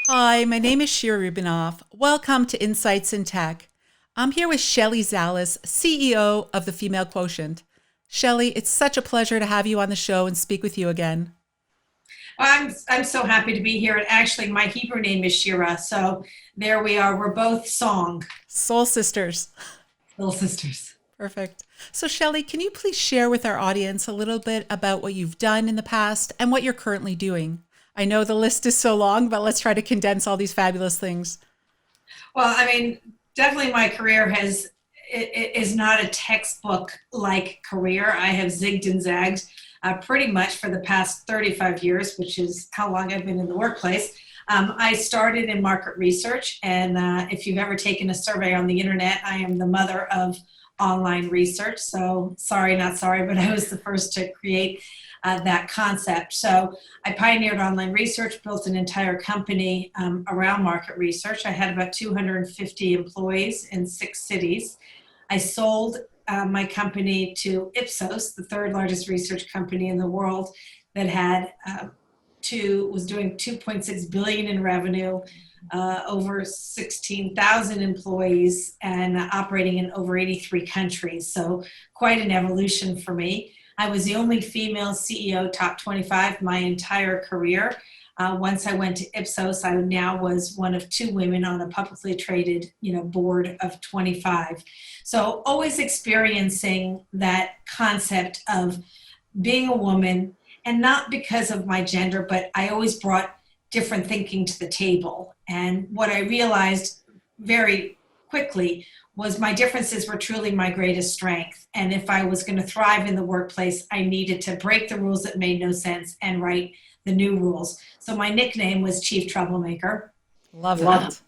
Hi, my name is Shira Rubinoff. Welcome to Insights in Tech. I'm here with Shelley Zalis, CEO of the Female Quotient. Shelley, it's such a pleasure to have you on the show and speak with you again. I'm so happy to be here. And actually, my Hebrew name is Shira. So there we are. We're both song Soul Sisters. little sisters. Perfect. So, Shelley, can you please share with our audience a little bit about what you've done in the past and what you're currently doing? I know the list is so long, but let's try to condense all these fabulous things. Well, I mean, definitely my career is not a textbook like career. I have zigged and zagged pretty much for the past 35 years, which is how long I've been in the workplace. I started in market research, and if you've ever taken a survey on the internet, I am the mother of online research. So sorry, not sorry, but I was the first to create that concept. So I pioneered online research, built an entire company around market research. I had about 250 employees in 6 cities. I sold my company to Ipsos, the third largest research company in the world, that was doing 2.6 billion in revenue, over 16,000 employees, and operating in over 83 countries. So quite an evolution for me. I was the only female CEO top 25 my entire career. Once I went to Ipsos, I now was one of two women on a publicly traded, board of 25. So always experiencing that concept of being a woman, and not because of my gender, but I always brought different thinking to the table. And what I realized very quickly was my differences were truly my greatest strength. And if I was going to thrive in the workplace, I needed to break the rules that made no sense and write the new rules. So my nickname was Chief Troublemaker. Love that.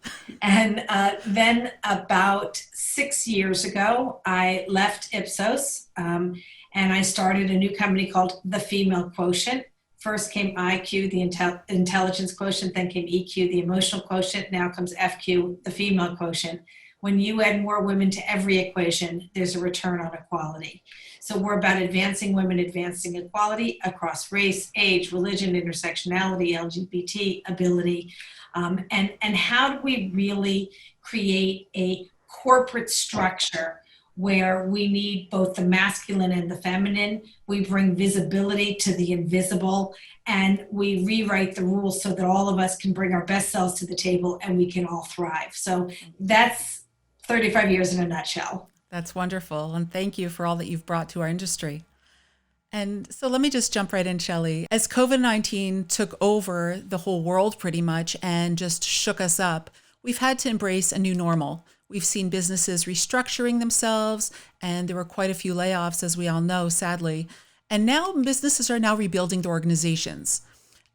And then about 6 years ago, I left Ipsos, and I started a new company called the Female Quotient. First came IQ, the intelligence quotient, then came EQ, the emotional quotient, now comes FQ, the female quotient. When you add more women to every equation, there's a return on equality. So we're about advancing women, advancing equality across race, age, religion, intersectionality, LGBT ability, and how do we really create a corporate structure where we need both the masculine and the feminine. We bring visibility to the invisible, and we rewrite the rules so that all of us can bring our best selves to the table and we can all thrive. So that's 35 years in a nutshell. That's wonderful. And thank you for all that you've brought to our industry. And so let me just jump right in, Shelley. As COVID-19 took over the whole world pretty much and just shook us up, we've had to embrace a new normal. We've seen businesses restructuring themselves, and there were quite a few layoffs, as we all know, sadly. And now businesses are now rebuilding their organizations.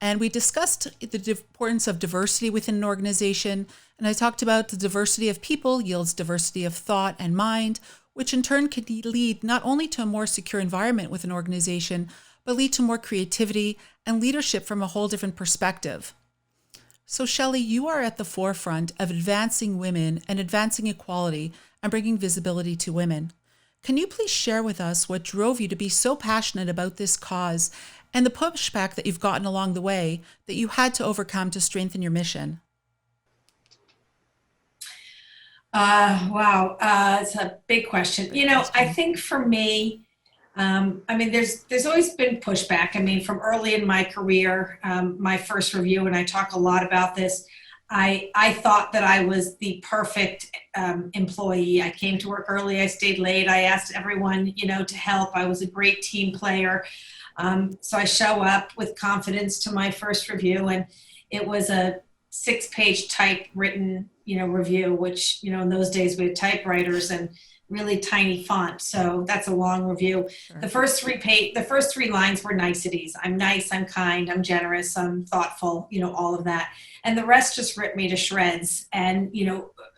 And we discussed the importance of diversity within an organization. And I talked about the diversity of people yields diversity of thought and mind, which in turn could lead not only to a more secure environment with an organization, but lead to more creativity and leadership from a whole different perspective. So, Shelley, you are at the forefront of advancing women and advancing equality and bringing visibility to women. Can you please share with us what drove you to be so passionate about this cause and the pushback that you've gotten along the way that you had to overcome to strengthen your mission? Wow, it's a big question. I think for me, I mean, there's always been pushback. I mean, from early in my career, my first review, and I talk a lot about this, I thought that I was the perfect employee. I came to work early, I stayed late, I asked everyone, to help. I was a great team player. So I show up with confidence to my first review, and it was a 6-page typewritten, review, which, in those days we had typewriters and really tiny font. So that's a long review. Sure. The first three lines were niceties. I'm nice, I'm kind, I'm generous, I'm thoughtful, all of that. And the rest just ripped me to shreds. And,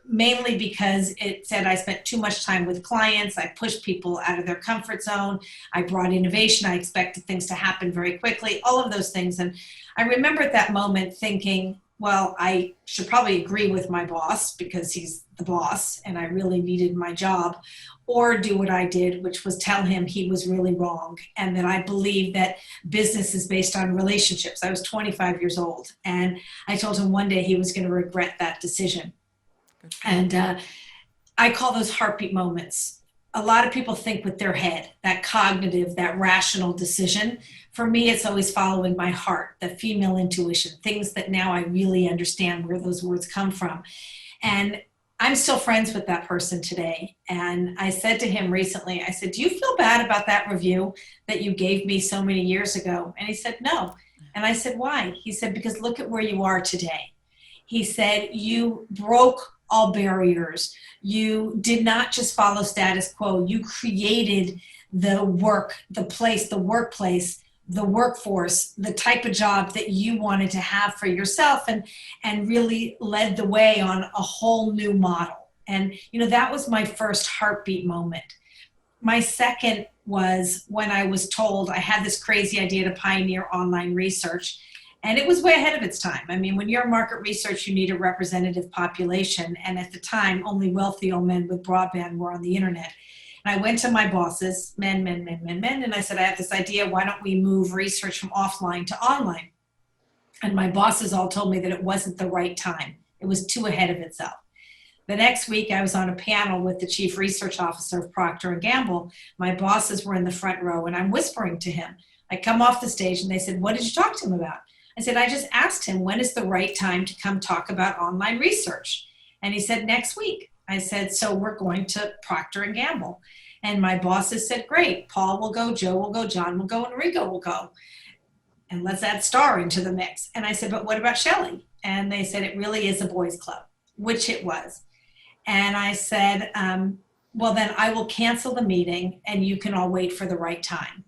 mainly because it said I spent too much time with clients. I pushed people out of their comfort zone. I brought innovation. I expected things to happen very quickly, all of those things. And I remember at that moment thinking, well, I should probably agree with my boss because he's the boss and I really needed my job, or do what I did, which was tell him he was really wrong and that I believe that business is based on relationships. I was 25 years old and I told him one day he was going to regret that decision. And I call those heartbeat moments. A lot of people think with their head, that cognitive, that rational decision. For me, it's always following my heart, the female intuition, things that now I really understand where those words come from. And I'm still friends with that person today. And I said to him recently, I said, do you feel bad about that review that you gave me so many years ago? And he said, no. And I said, why? He said, because look at where you are today. He said, you broke all barriers. You did not just follow status quo. You created the work, the place, the workplace, the workforce, the type of job that you wanted to have for yourself, and really led the way on a whole new model. And, that was my first heartbeat moment. My second was when I was told I had this crazy idea to pioneer online research. And it was way ahead of its time. I mean, when you're market research, you need a representative population. And at the time, only wealthy old men with broadband were on the internet. And I went to my bosses, men, and I said, I have this idea. Why don't we move research from offline to online? And my bosses all told me that it wasn't the right time. It was too ahead of itself. The next week, I was on a panel with the chief research officer of Procter & Gamble. My bosses were in the front row, and I'm whispering to him. I come off the stage, and they said, what did you talk to him about? I said, I just asked him, when is the right time to come talk about online research? And he said, next week. I said, so we're going to Procter & Gamble. And my bosses said, great, Paul will go, Joe will go, John will go, Enrico will go. And let's add Star into the mix. And I said, but what about Shelley? And they said, it really is a boys' club, which it was. And I said, well, then I will cancel the meeting and you can all wait for the right time.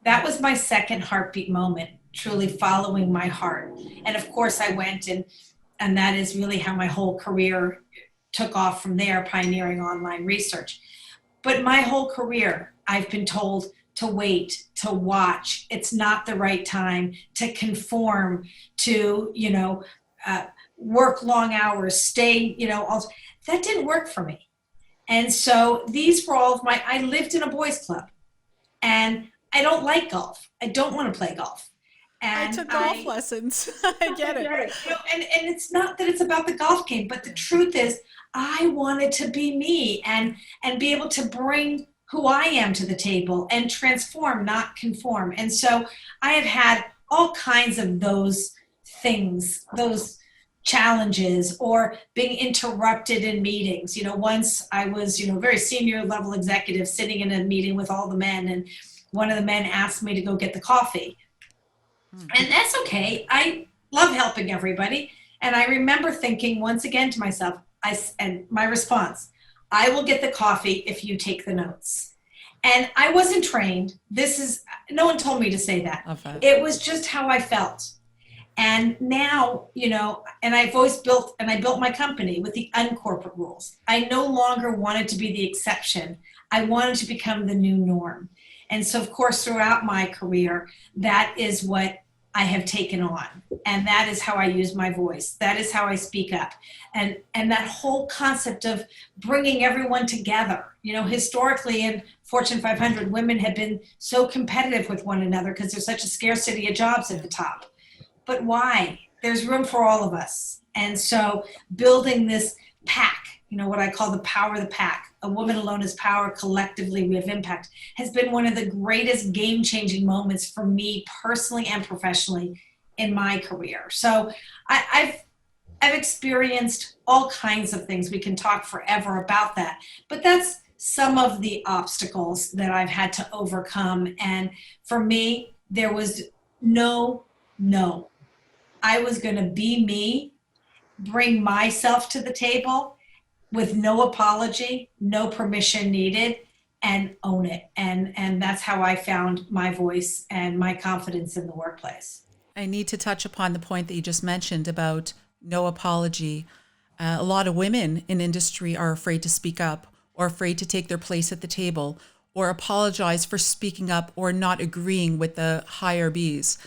That was my second heartbeat moment, truly following my heart. And of course I went and that is really how my whole career took off from there, pioneering online research. But my whole career, I've been told to wait, to watch. It's not the right time to conform, to, work long hours, stay, that didn't work for me. And so these were all of I lived in a boys' club and I don't like golf. I don't want to play golf. And I took golf lessons. I get it. And it's not that it's about the golf game, but the truth is I wanted to be me and be able to bring who I am to the table and transform, not conform. And so I have had all kinds of those things, those challenges, or being interrupted in meetings. Once I was, very senior level executive sitting in a meeting with all the men, and one of the men asked me to go get the coffee. And that's okay. I love helping everybody. And I remember thinking once again to myself, and my response, I will get the coffee if you take the notes. And I wasn't trained. No one told me to say that. Okay. It was just how I felt. And now, and I built my company with the uncorporate rules. I no longer wanted to be the exception. I wanted to become the new norm. And so, of course, throughout my career, that is what I have taken on. And that is how I use my voice. That is how I speak up. And that whole concept of bringing everyone together. Historically in Fortune 500, women have been so competitive with one another because there's such a scarcity of jobs at the top. But why? There's room for all of us. And so building this pack, what I call the power of the pack, a woman alone is power, collectively we have impact, has been one of the greatest game-changing moments for me personally and professionally in my career. So I've experienced all kinds of things. We can talk forever about that. But that's some of the obstacles that I've had to overcome. And for me, there was no. I was going to be me, bring myself to the table with no apology, no permission needed, and own it. And that's how I found my voice and my confidence in the workplace. I need to touch upon the point that you just mentioned about no apology. A lot of women in industry are afraid to speak up or afraid to take their place at the table or apologize for speaking up or not agreeing with the higher Bs.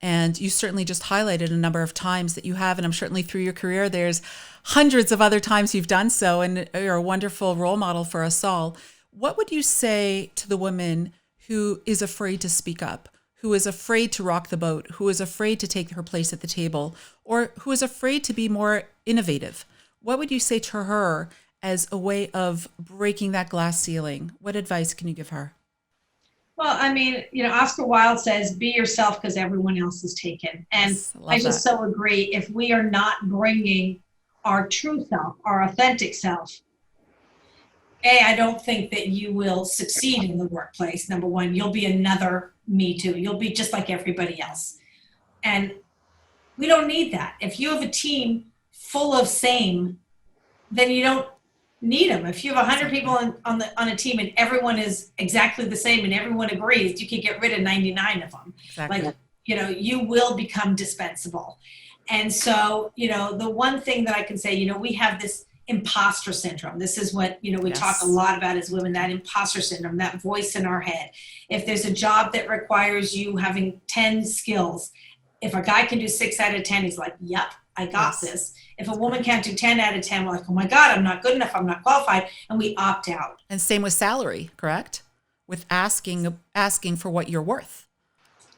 And you certainly just highlighted a number of times that you have, and I'm certainly through your career, there's hundreds of other times you've done so, and you're a wonderful role model for us all. What would you say to the woman who is afraid to speak up, who is afraid to rock the boat, who is afraid to take her place at the table, or who is afraid to be more innovative? What would you say to her as a way of breaking that glass ceiling? What advice can you give her? Well, I mean, Oscar Wilde says, be yourself because everyone else is taken. And Yes, I just so agree. If we are not bringing our true self, our authentic self, I don't think that you will succeed in the workplace. Number one, you'll be another me too. You'll be just like everybody else. And we don't need that. If you have a team full of same, then you don't need them. If you have 100 people on a team and everyone is exactly the same and everyone agrees, you can get rid of 99 of them. Exactly. Like, you will become dispensable. And so, the one thing that I can say, we have this imposter syndrome. This is what, we Yes. talk a lot about as women, that imposter syndrome, that voice in our head. If there's a job that requires you having 10 skills, if a guy can do 6 out of 10, he's like, yep, I got Yes. this. If a woman can't do 10 out of 10, we're like, oh my God, I'm not good enough. I'm not qualified. And we opt out. And same with salary, correct? With asking for what you're worth.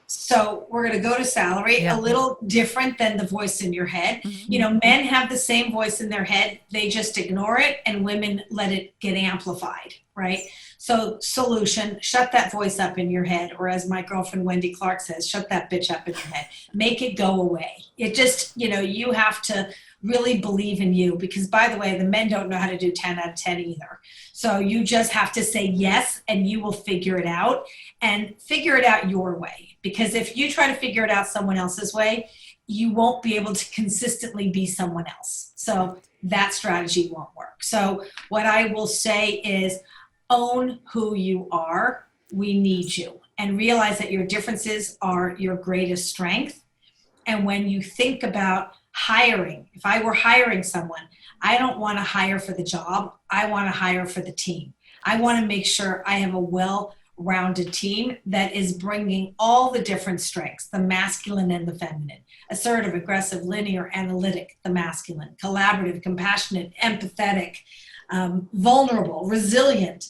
So we're going to go to salary, Yeah. a little different than the voice in your head. Men have the same voice in their head. They just ignore it, and women let it get amplified, right? So solution, shut that voice up in your head. Or as my girlfriend Wendy Clark says, shut that bitch up in your head. Make it go away. It just, you have to really believe in you, because by the way, the men don't know how to do 10 out of 10 either. So you just have to say yes, and you will figure it out, and figure it out your way. Because if you try to figure it out someone else's way, you won't be able to consistently be someone else. So that strategy won't work. So what I will say is, own who you are. We need you. And realize that your differences are your greatest strength. And when you think about hiring, if I were hiring someone, I don't want to hire for the job. I want to hire for the team. I want to make sure I have a well-rounded team that is bringing all the different strengths, the masculine and the feminine, assertive, aggressive, linear, analytic, the masculine, collaborative, compassionate, empathetic, vulnerable, resilient,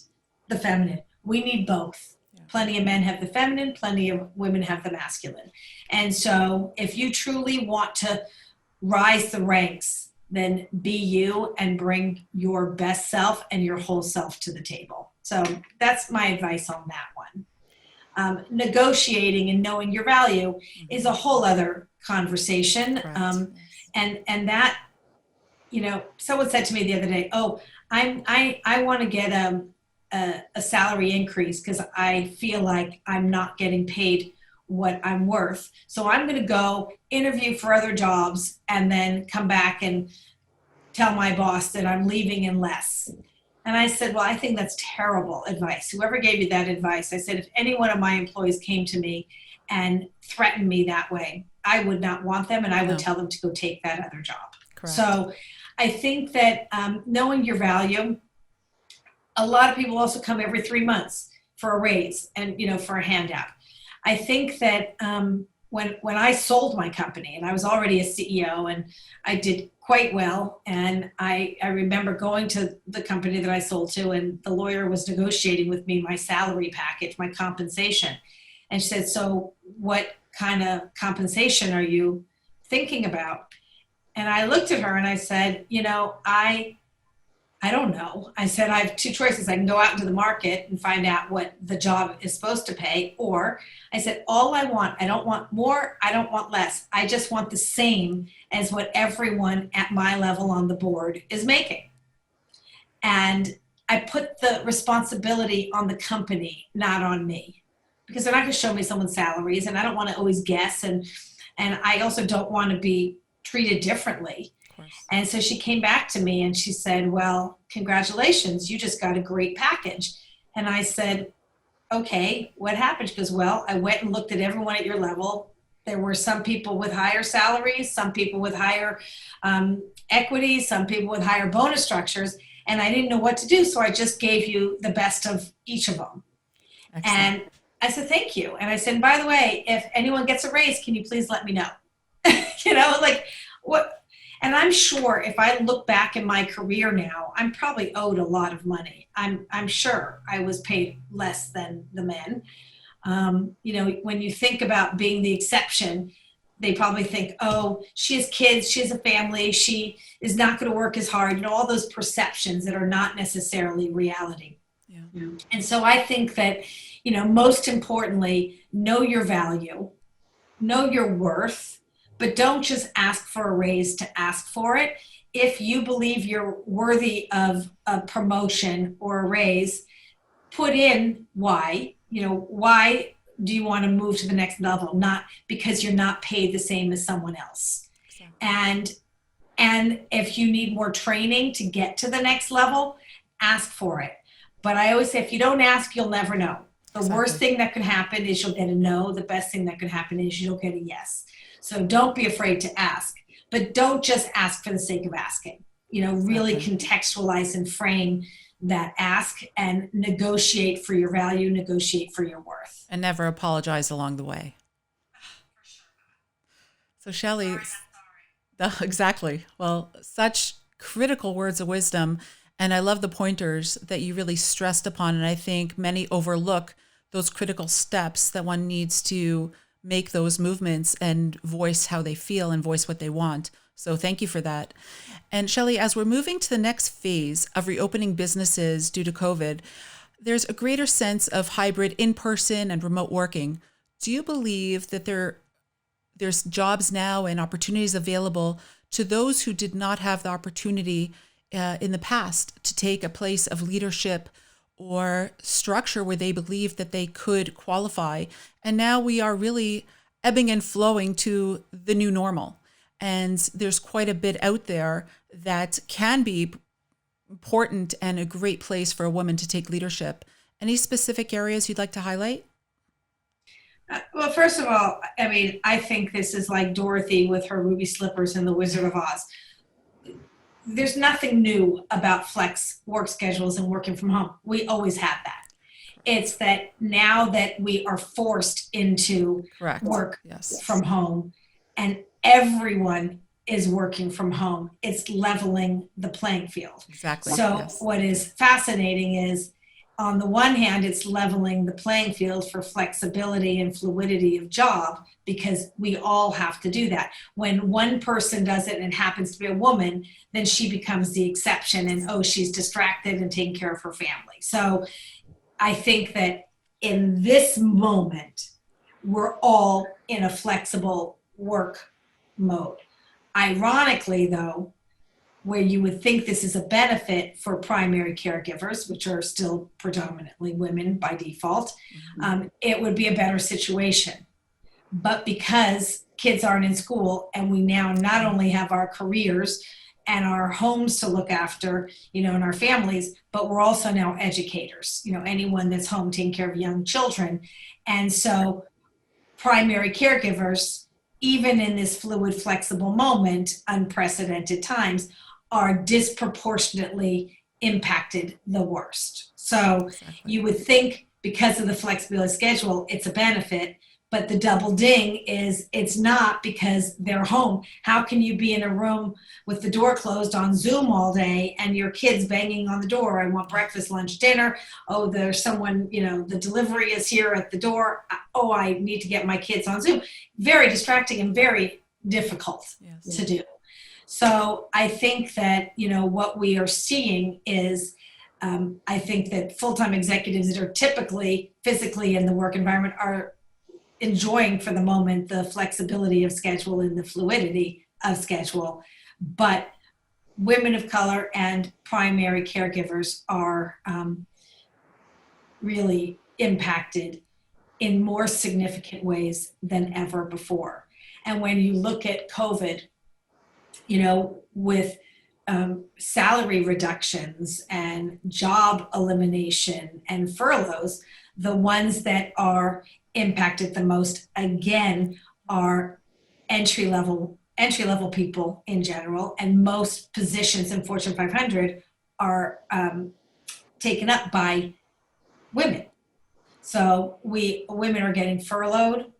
the feminine. We need both. Plenty of men have the feminine, plenty of women have the masculine. And so if you truly want to rise the ranks, then be you and bring your best self and your whole self to the table. So that's my advice on that one. Negotiating and knowing your value is a whole other conversation. And that, someone said to me the other day, I want to get a salary increase because I feel like I'm not getting paid what I'm worth. So I'm going to go interview for other jobs and then come back and tell my boss that I'm leaving in less. And I said, well, I think that's terrible advice. Whoever gave you that advice, I said, if any one of my employees came to me and threatened me that way, I would not want them, and I would tell them to go take that other job. Correct. So I think that knowing your value, a lot of people also come every 3 months for a raise and, for a handout. I think that when I sold my company, and I was already a CEO and I did quite well, and I remember going to the company that I sold to, and the lawyer was negotiating with me my salary package, my compensation. And she said, so what kind of compensation are you thinking about? And I looked at her and I said, I don't know. I said, I have two choices. I can go out into the market and find out what the job is supposed to pay. Or I said, all I don't want more. I don't want less. I just want the same as what everyone at my level on the board is making. And I put the responsibility on the company, not on me, because they're not going to show me someone's salaries, and I don't want to always guess. And I also don't want to be treated differently. And so she came back to me and she said, well, congratulations, you just got a great package. And I said, okay, what happened? She goes, well, I went and looked at everyone at your level. There were some people with higher salaries, some people with higher equity, some people with higher bonus structures, and I didn't know what to do. So I just gave you the best of each of them. Excellent. And I said, thank you. And I said, by the way, if anyone gets a raise, can you please let me know? Like what? And I'm sure if I look back in my career now, I'm probably owed a lot of money. I'm sure I was paid less than the men. When you think about being the exception, they probably think, oh, she has kids, she has a family, she is not going to work as hard, all those perceptions that are not necessarily reality. Yeah. And so I think that, most importantly, know your value, know your worth, but don't just ask for a raise to ask for it. If you believe you're worthy of a promotion or a raise, put in why. Why do you want to move to the next level? Not because you're not paid the same as someone else. Exactly. And if you need more training to get to the next level, ask for it. But I always say, if you don't ask, you'll never know. The worst thing that could happen is you'll get a no. The best thing that could happen is you'll get a yes. So don't be afraid to ask, but don't just ask for the sake of asking. Really contextualize and frame that ask and negotiate for your value, negotiate for your worth. And never apologize along the way. So Shelley, exactly. Well, such critical words of wisdom. And I love the pointers that you really stressed upon. And I think many overlook those critical steps that one needs to make those movements and voice how they feel and voice what they want. So thank you for that. And Shelley, as we're moving to the next phase of reopening businesses due to COVID, there's a greater sense of hybrid in-person and remote working. Do you believe that there's jobs now and opportunities available to those who did not have the opportunity in the past to take a place of leadership or structure where they believed that they could qualify? And now we are really ebbing and flowing to the new normal. And there's quite a bit out there that can be important and a great place for a woman to take leadership. Any specific areas you'd like to highlight? Well, first of all, I think this is like Dorothy with her ruby slippers in The Wizard of Oz. There's nothing new about flex work schedules and working from home. We always had that. It's that now that we are forced into work from home and everyone is working from home, it's leveling the playing field. Exactly. So what is fascinating is, on the one hand, it's leveling the playing field for flexibility and fluidity of job, because we all have to do that. When one person does it and it happens to be a woman, then she becomes the exception, and she's distracted and taking care of her family. So I think that in this moment, we're all in a flexible work mode. Ironically, though, where you would think this is a benefit for primary caregivers, which are still predominantly women by default, it would be a better situation. But because kids aren't in school and we now not only have our careers and our homes to look after, and our families, but we're also now educators, anyone that's home taking care of young children. And so primary caregivers, even in this fluid, flexible moment, unprecedented times, are disproportionately impacted the worst. So you would think because of the flexibility schedule, it's a benefit, but the double ding is it's not, because they're home. How can you be in a room with the door closed on Zoom all day and your kids banging on the door? I want breakfast, lunch, dinner. Oh, there's someone, the delivery is here at the door. Oh, I need to get my kids on Zoom. Very distracting and very difficult to do. So I think that, what we are seeing is, I think that full-time executives that are typically physically in the work environment are enjoying for the moment the flexibility of schedule and the fluidity of schedule. But women of color and primary caregivers are really impacted in more significant ways than ever before. And when you look at COVID, with salary reductions and job elimination and furloughs, the ones that are impacted the most, again, are entry level people in general, and most positions in Fortune 500 are taken up by women. So women are getting furloughed,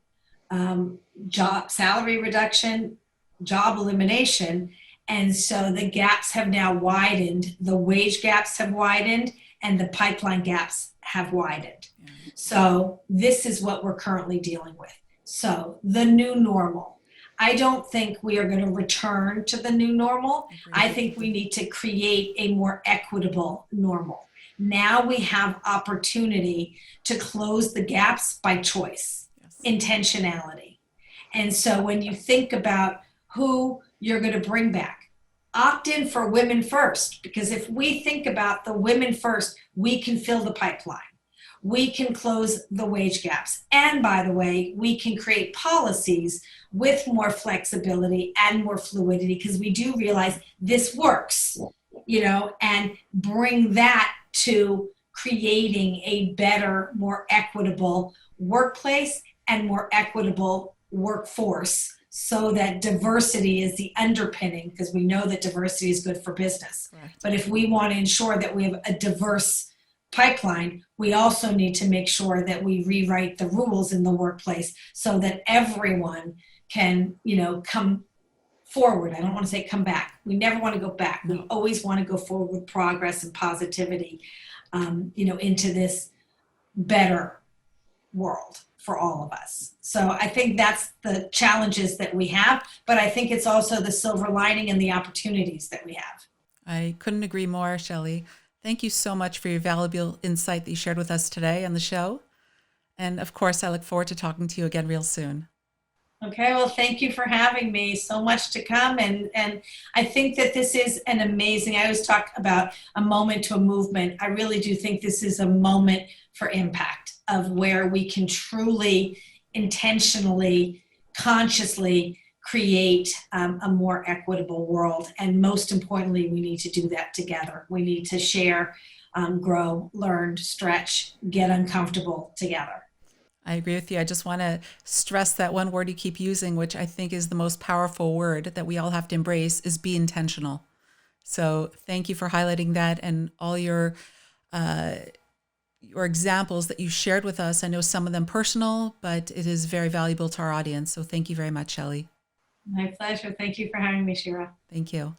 job salary reduction, job elimination. And so the gaps have now widened, the wage gaps have widened, and the pipeline gaps have widened. Yeah. So this is what we're currently dealing with. So the new normal. I don't think we are going to return to the new normal. I think we need to create a more equitable normal. Now we have opportunity to close the gaps by choice, yes. Intentionality. And so when you think about who you're going to bring back, opt in for women first, because if we think about the women first, we can fill the pipeline. We can close the wage gaps. And by the way, we can create policies with more flexibility and more fluidity, because we do realize this works, and bring that to creating a better, more equitable workplace and more equitable workforce, so that diversity is the underpinning, because we know that diversity is good for business. Correct. But if we want to ensure that we have a diverse pipeline, we also need to make sure that we rewrite the rules in the workplace so that everyone can, come forward. I don't want to say come back. We never want to go back. We always want to go forward with progress and positivity, into this better world for all of us. So I think that's the challenges that we have, but I think it's also the silver lining and the opportunities that we have. I couldn't agree more, Shelley. Thank you so much for your valuable insight that you shared with us today on the show. And of course, I look forward to talking to you again real soon. Okay, well, thank you for having me. So much to come. And I think that this is an amazing, I always talk about a moment to a movement. I really do think this is a moment for impact, of where we can truly, intentionally, consciously create a more equitable world. And most importantly, we need to do that together. We need to share, grow, learn, stretch, get uncomfortable together. I agree with you. I just want to stress that one word you keep using, which I think is the most powerful word that we all have to embrace, is be intentional. So thank you for highlighting that, and all your examples that you shared with us. I know some of them personal, but it is very valuable to our audience. So thank you very much, Shelley. My pleasure. Thank you for having me, Shira. Thank you.